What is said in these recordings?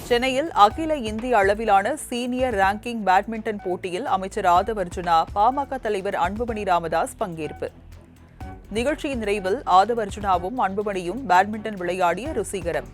சென்னையில் அகில இந்திய அளவிலான சீனியர் ரேங்கிங் பேட்மிண்டன் போட்டியில் அமைச்சர் ஆதவ் அர்ஜுனா, பாமக தலைவர் அன்புமணி ராமதாஸ் பங்கேற்பு. நிகழ்ச்சியின் நிறைவில் ஆதவ் அர்ஜுனாவும் அன்புமணியும் பேட்மிண்டன் விளையாடிய ருசிகரம்.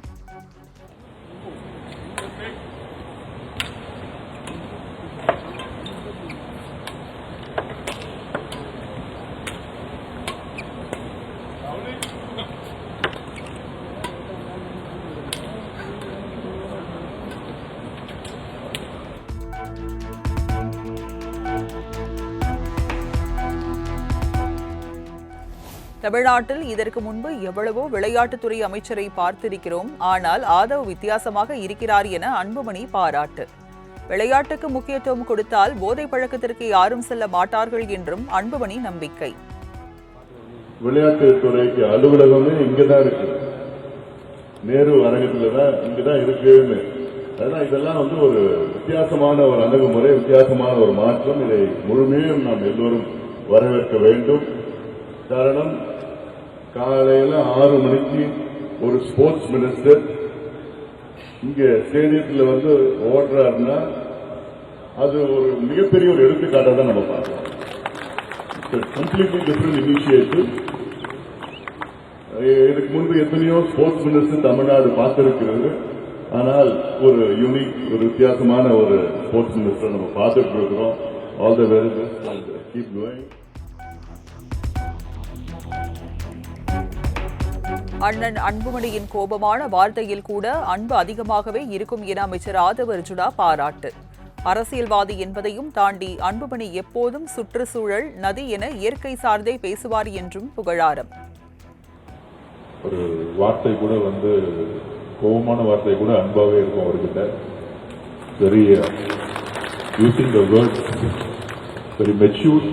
தமிழ்நாட்டில் இதற்கு முன்பு எவ்வளவோ விளையாட்டுத்துறை அமைச்சரை பார்த்திருக்கிறோம். ஆனால் ஆதவ் வித்தியாசமாக இருக்கிறார் என அன்புமணி பாராட்டு. விளையாட்டுக்கு முக்கியத்துவம் கொடுத்தால் போதை பழக்கத்திற்கு யாரும் செல்ல மாட்டார்கள் என்றும் அன்புமணி நம்பிக்கை. விளையாட்டுத்துறைக்கு அலுவலகமே இங்கதான் இருக்கு, நேரு அரங்கத்துலதான் இங்கதான் இருக்குன்னு. அதான் இதெல்லாம் ஒரு வித்தியாசமான ஒரு அணுகுமுறை, வித்தியாசமான ஒரு மாற்றம். இதை முழுமையும் நாம் எல்லோரும் வரவேற்க வேண்டும். காரணம், காலையில 6 மணிக்கு ஒரு ஸ்போர்ட்ஸ் மினிஸ்டர் இங்க ஸ்டேடியத்தில் ஓடுறாருன்னா அது ஒரு மிகப்பெரிய ஒரு எடுத்துக்காட்டாக தான் நம்ம பார்க்கலாம். Completely different initiative. இதுக்கு முன்பு எத்தனையோ ஸ்போர்ட்ஸ் மினிஸ்டர் தமிழ்நாடு பார்த்திருக்கிறது. ஆனால் ஒரு யூனிக், ஒரு வித்தியாசமான ஒரு ஸ்போர்ட்ஸ் மினிஸ்டர் நம்ம பார்த்துட்டு இருக்கிறோம். All the very best and keep going. அண்ணன் அன்புமணியின் கோபமான வார்த்தையில் கூட அன்பு அதிகமாகவே இருக்கும் என அமைச்சர் ஆதவ் அர்ஜுனா பாராட்டு. அரசியல்வாதி என்பதையும் தாண்டி அன்புமணி எப்போதும் சுற்றுச்சூழல், நதி என இயற்கை சார்ந்தே பேசுவார் என்றும் புகழாரம். ஒரு வார்த்தை கூட கோபமான வார்த்தை கூட அன்பாவே இருக்கும் அவர்கிட்ட. Very using the words very mature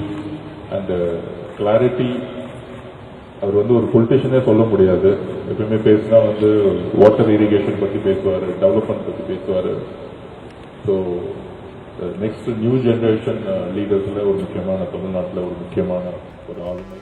and clarity. அவர் ஒரு பொலிட்டிஷியனே சொல்ல முடியாது. எப்பயுமே பேசினா வாட்டர் இரிகேஷன் பத்தி பேசுவார், டெவலப்மெண்ட் பத்தி பேசுவார். ஸோ நெக்ஸ்ட் நியூ ஜெனரேஷன் லீடர்ஸ்ல ஒரு முக்கியமான, தமிழ்நாட்டில் ஒரு முக்கியமான ஒரு ஆளுமை.